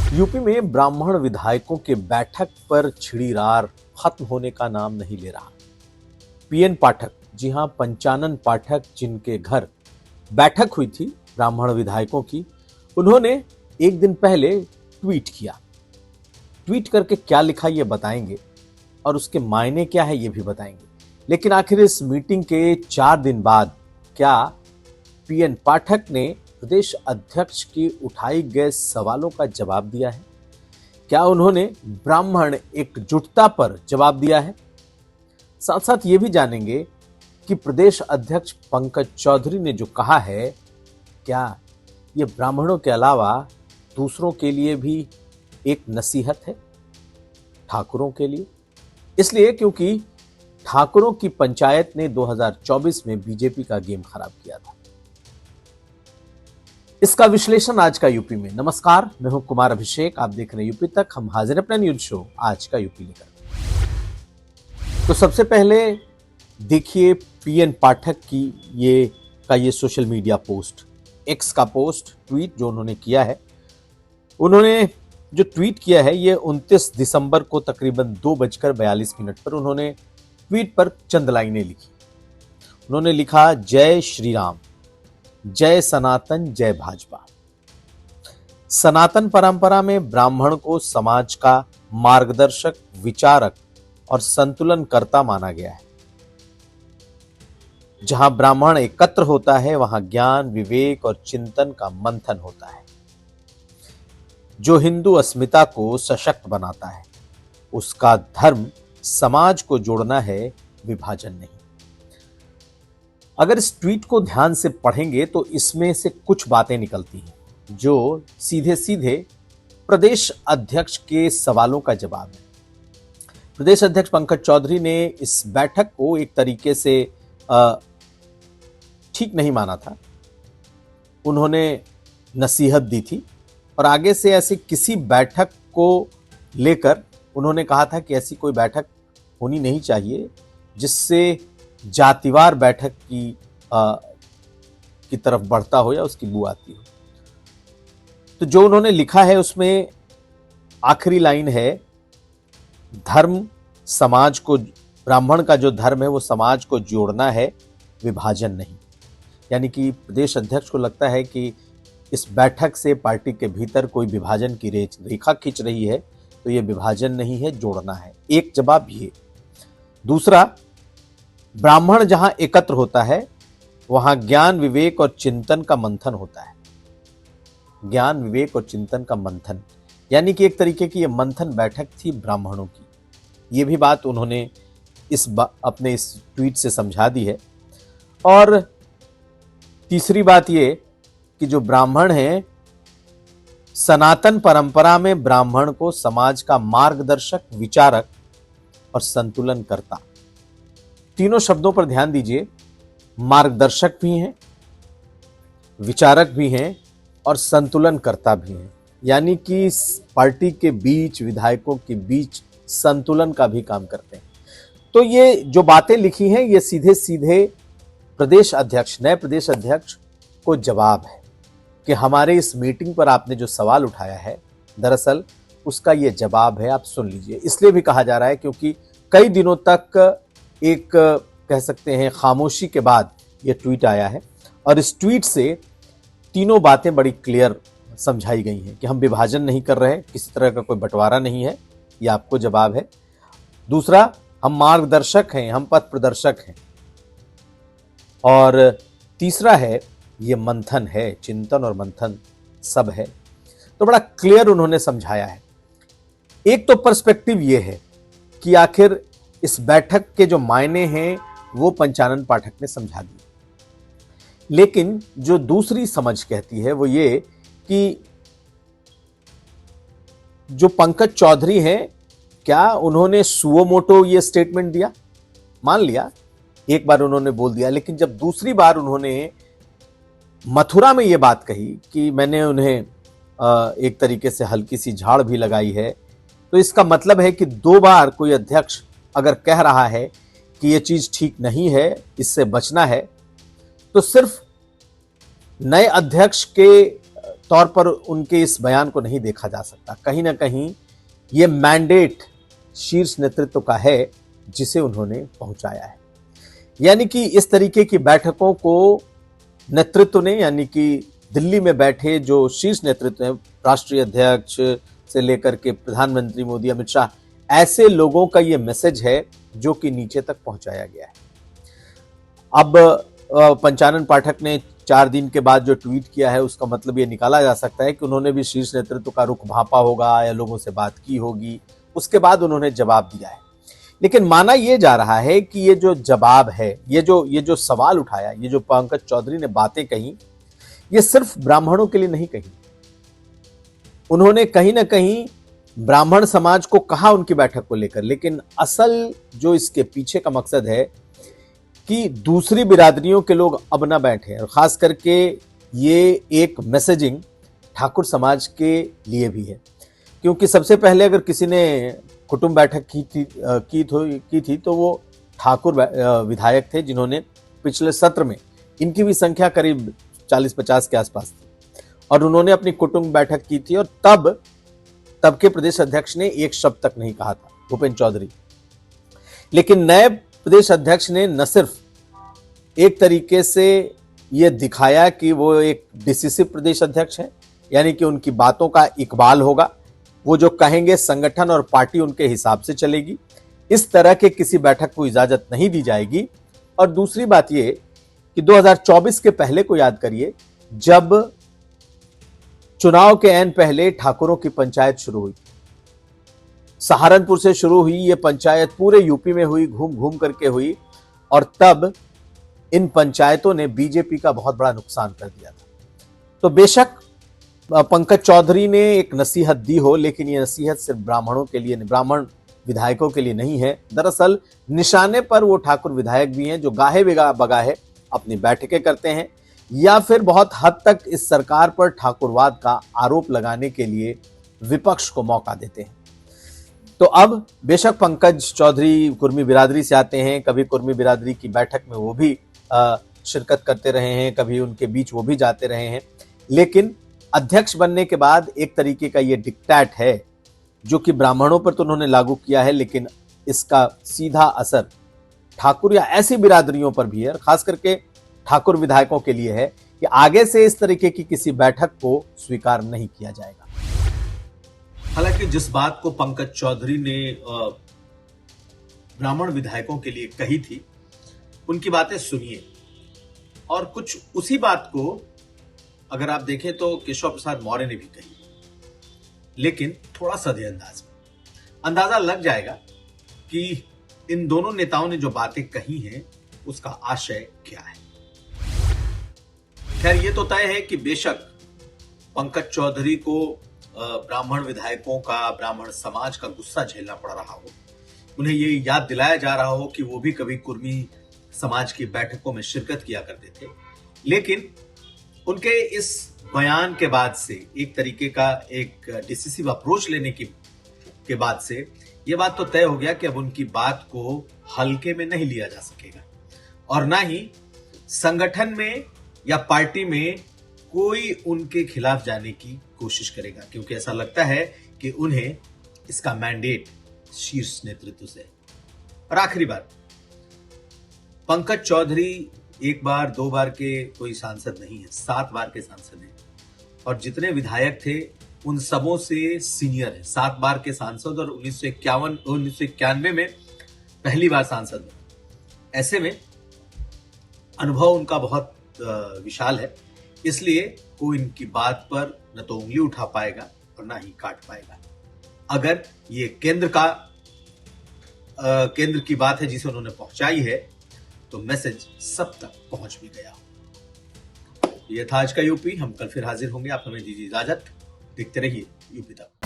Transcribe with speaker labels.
Speaker 1: UP में ब्राह्मण विधायकों के बैठक पर छिड़ी रार खत्म होने का नाम नहीं ले रहा। पीएन पाठक, जी हां, पंचानन पाठक, जिनके घर बैठक हुई थी ब्राह्मण विधायकों की, उन्होंने एक दिन पहले ट्वीट किया। ट्वीट करके क्या लिखा ये बताएंगे और उसके मायने क्या है ये भी बताएंगे। लेकिन आखिर इस मीटिंग के 4 दिन बाद क्या पीएन पाठक ने प्रदेश अध्यक्ष की उठाई गए सवालों का जवाब दिया है? क्या उन्होंने ब्राह्मण एकजुटता पर जवाब दिया है? साथ साथ ये भी जानेंगे कि प्रदेश अध्यक्ष पंकज चौधरी ने जो कहा है, क्या ये ब्राह्मणों के अलावा दूसरों के लिए भी एक नसीहत है, ठाकुरों के लिए? इसलिए क्योंकि ठाकुरों की पंचायत ने 2024 में बीजेपी का गेम खराब किया था। इसका विश्लेषण आज का यूपी में। नमस्कार, मैं हूं कुमार अभिषेक, आप देख रहे हैं यूपी तक। हम हाजिर हैं अपना न्यूज शो आज का यूपी लेकर। तो सबसे पहले देखिए पीएन पाठक की ये सोशल मीडिया पोस्ट, एक्स का पोस्ट, ट्वीट जो उन्होंने किया है। उन्होंने जो ट्वीट किया है ये 29 दिसंबर को तकरीबन 2:42 पर उन्होंने ट्वीट पर चंद लाइनें लिखी। उन्होंने लिखा, जय श्री राम, जय सनातन, जय भाजपा। सनातन परंपरा में ब्राह्मण को समाज का मार्गदर्शक, विचारक और संतुलनकर्ता माना गया है। जहां ब्राह्मण एकत्र होता है वहां ज्ञान, विवेक और चिंतन का मंथन होता है। जो हिंदू अस्मिता को सशक्त बनाता है, उसका धर्म समाज को जोड़ना है, विभाजन नहीं। अगर इस ट्वीट को ध्यान से पढ़ेंगे तो इसमें से कुछ बातें निकलती हैं जो सीधे सीधे प्रदेश अध्यक्ष के सवालों का जवाब है। प्रदेश अध्यक्ष पंकज चौधरी ने इस बैठक को एक तरीके से ठीक नहीं माना था। उन्होंने नसीहत दी थी और आगे से ऐसी किसी बैठक को लेकर उन्होंने कहा था कि ऐसी कोई बैठक होनी नहीं चाहिए जिससे जातिवार बैठक की तरफ बढ़ता हो या उसकी बू आती हो। तो जो उन्होंने लिखा है उसमें आखिरी लाइन है, धर्म समाज को, ब्राह्मण का जो धर्म है वो समाज को जोड़ना है, विभाजन नहीं। यानी कि प्रदेश अध्यक्ष को लगता है कि इस बैठक से पार्टी के भीतर कोई विभाजन की रेखा खींच रही है, तो ये विभाजन नहीं है, जोड़ना है। एक जवाब ये। दूसरा, ब्राह्मण जहां एकत्र होता है वहां ज्ञान, विवेक और चिंतन का मंथन होता है। ज्ञान, विवेक और चिंतन का मंथन, यानी कि एक तरीके की ये मंथन बैठक थी ब्राह्मणों की। ये भी बात उन्होंने अपने इस ट्वीट से समझा दी है। और तीसरी बात ये कि जो ब्राह्मण हैं, सनातन परंपरा में ब्राह्मण को समाज का मार्गदर्शक, विचारक और संतुलनकर्ता, तीनों शब्दों पर ध्यान दीजिए। मार्गदर्शक भी हैं, विचारक भी हैं और संतुलनकर्ता भी हैं। यानी कि पार्टी के बीच, विधायकों के बीच संतुलन का भी काम करते हैं। तो ये जो बातें लिखी हैं ये सीधे सीधे प्रदेश अध्यक्ष, नए प्रदेश अध्यक्ष को जवाब है कि हमारे इस मीटिंग पर आपने जो सवाल उठाया है, दरअसल उसका ये जवाब है, आप सुन लीजिए। इसलिए भी कहा जा रहा है क्योंकि कई दिनों तक एक कह सकते हैं खामोशी के बाद ये ट्वीट आया है और इस ट्वीट से तीनों बातें बड़ी क्लियर समझाई गई हैं कि हम विभाजन नहीं कर रहे, किसी तरह का कोई बंटवारा नहीं है, ये आपको जवाब है। दूसरा, हम मार्गदर्शक हैं, हम पथ प्रदर्शक हैं। और तीसरा है, ये मंथन है, चिंतन और मंथन सब है। तो बड़ा क्लियर उन्होंने समझाया है। एक तो पर्सपेक्टिव ये है कि आखिर इस बैठक के जो मायने हैं वो पंचानन पाठक ने समझा दिए। लेकिन जो दूसरी समझ कहती है वो ये कि जो पंकज चौधरी हैं, क्या उन्होंने सुओ मोटो ये स्टेटमेंट दिया? मान लिया एक बार उन्होंने बोल दिया, लेकिन जब दूसरी बार उन्होंने मथुरा में ये बात कही कि मैंने उन्हें एक तरीके से हल्की सी झाड़ भी लगाई है, तो इसका मतलब है कि 2 बार कोई अध्यक्ष अगर कह रहा है कि ये चीज ठीक नहीं है, इससे बचना है, तो सिर्फ नए अध्यक्ष के तौर पर उनके इस बयान को नहीं देखा जा सकता। कहीं ना कहीं ये मैंडेट शीर्ष नेतृत्व का है जिसे उन्होंने पहुंचाया है। यानी कि इस तरीके की बैठकों को नेतृत्व ने, यानी कि दिल्ली में बैठे जो शीर्ष नेतृत्व है, राष्ट्रीय अध्यक्ष से लेकर के प्रधानमंत्री मोदी, अमित शाह, ऐसे लोगों का ये मैसेज है जो कि नीचे तक पहुंचाया गया है। अब पंचानन पाठक ने 4 दिन के बाद जो ट्वीट किया है उसका मतलब ये निकाला जा सकता है कि उन्होंने भी शीर्ष नेतृत्व का रुख भांपा होगा या लोगों से बात की होगी, उसके बाद उन्होंने जवाब दिया है। लेकिन माना यह जा रहा है कि ये जो जवाब है, ये जो सवाल उठाया, ये जो पंकज चौधरी ने बातें कही, ये सिर्फ ब्राह्मणों के लिए नहीं कही। उन्होंने कहीं ना कहीं ब्राह्मण समाज को कहा उनकी बैठक को लेकर, लेकिन असल जो इसके पीछे का मकसद है कि दूसरी बिरादरियों के लोग अब ना बैठे, और खास करके ये एक मैसेजिंग ठाकुर समाज के लिए भी है। क्योंकि सबसे पहले अगर किसी ने कुटुंब बैठक की थी तो वो ठाकुर विधायक थे, जिन्होंने पिछले सत्र में, इनकी भी संख्या करीब 40-50 के आसपास थी, और उन्होंने अपनी कुटुंब बैठक की थी, और तब के प्रदेश अध्यक्ष ने एक शब्द तक नहीं कहा था, भूपेंद्र चौधरी। लेकिन नए प्रदेश अध्यक्ष ने न सिर्फ एक तरीके से यह दिखाया कि वो एक डिसिसिव प्रदेश अध्यक्ष है, यानी कि उनकी बातों का इकबाल होगा, वो जो कहेंगे संगठन और पार्टी उनके हिसाब से चलेगी, इस तरह के किसी बैठक को इजाजत नहीं दी जाएगी। और दूसरी बात ये कि 2024 के पहले को याद करिए, जब चुनाव के ऐन पहले ठाकुरों की पंचायत शुरू हुई, सहारनपुर से शुरू हुई ये पंचायत, पूरे यूपी में हुई, घूम घूम करके हुई, और तब इन पंचायतों ने बीजेपी का बहुत बड़ा नुकसान कर दिया था। तो बेशक पंकज चौधरी ने एक नसीहत दी हो, लेकिन ये नसीहत सिर्फ ब्राह्मणों के लिए, ब्राह्मण विधायकों के लिए नहीं है। दरअसल निशाने पर वो ठाकुर विधायक भी हैं जो गाहे बगाहे अपनी बैठकें करते हैं, या फिर बहुत हद तक इस सरकार पर ठाकुरवाद का आरोप लगाने के लिए विपक्ष को मौका देते हैं। तो अब बेशक पंकज चौधरी कुर्मी बिरादरी से आते हैं, कभी कुर्मी बिरादरी की बैठक में वो भी शिरकत करते रहे हैं, कभी उनके बीच वो भी जाते रहे हैं, लेकिन अध्यक्ष बनने के बाद एक तरीके का ये डिक्टेट है जो कि ब्राह्मणों पर तो उन्होंने लागू किया है, लेकिन इसका सीधा असर ठाकुर या ऐसी बिरादरियों पर भी है, और खास करके ठाकुर विधायकों के लिए है कि आगे से इस तरीके की किसी बैठक को स्वीकार नहीं किया जाएगा। हालांकि जिस बात को पंकज चौधरी ने ब्राह्मण विधायकों के लिए कही थी, उनकी बातें सुनिए, और कुछ उसी बात को अगर आप देखें तो केशव प्रसाद मौर्य ने भी कही, लेकिन थोड़ा सा अंदाज में अंदाजा लग जाएगा कि इन दोनों नेताओं ने जो बातें कही हैं उसका आशय क्या है। खैर, ये तो तय है कि बेशक पंकज चौधरी को ब्राह्मण विधायकों का, ब्राह्मण समाज का गुस्सा झेलना पड़ रहा हो, उन्हें ये याद दिलाया जा रहा हो कि वो भी कभी कुर्मी समाज की बैठकों में शिरकत किया करते थे, लेकिन उनके इस बयान के बाद से, एक तरीके का एक डिसिसिव अप्रोच लेने के बाद से यह बात तो तय हो गया कि अब उनकी बात को हल्के में नहीं लिया जा सकेगा, और ना ही संगठन में या पार्टी में कोई उनके खिलाफ जाने की कोशिश करेगा, क्योंकि ऐसा लगता है कि उन्हें इसका मैंडेट शीर्ष नेतृत्व से। और आखिरी बात, पंकज चौधरी 1 बार 2 बार के कोई सांसद नहीं है, 7 बार के सांसद हैं, और जितने विधायक थे उन सबों से सीनियर है, 7 बार के सांसद, और 1991 में पहली बार सांसद बने। ऐसे में अनुभव उनका बहुत विशाल है, इसलिए कोई इनकी बात पर न तो उंगली उठा पाएगा और ना ही काट पाएगा। अगर ये केंद्र की बात है जिसे उन्होंने पहुंचाई है, तो मैसेज सब तक पहुंच भी गया। यह था आज का यूपी। हम कल फिर हाजिर होंगे। आप हमें दीजिए इजाजत। देखते रहिए यूपी तक।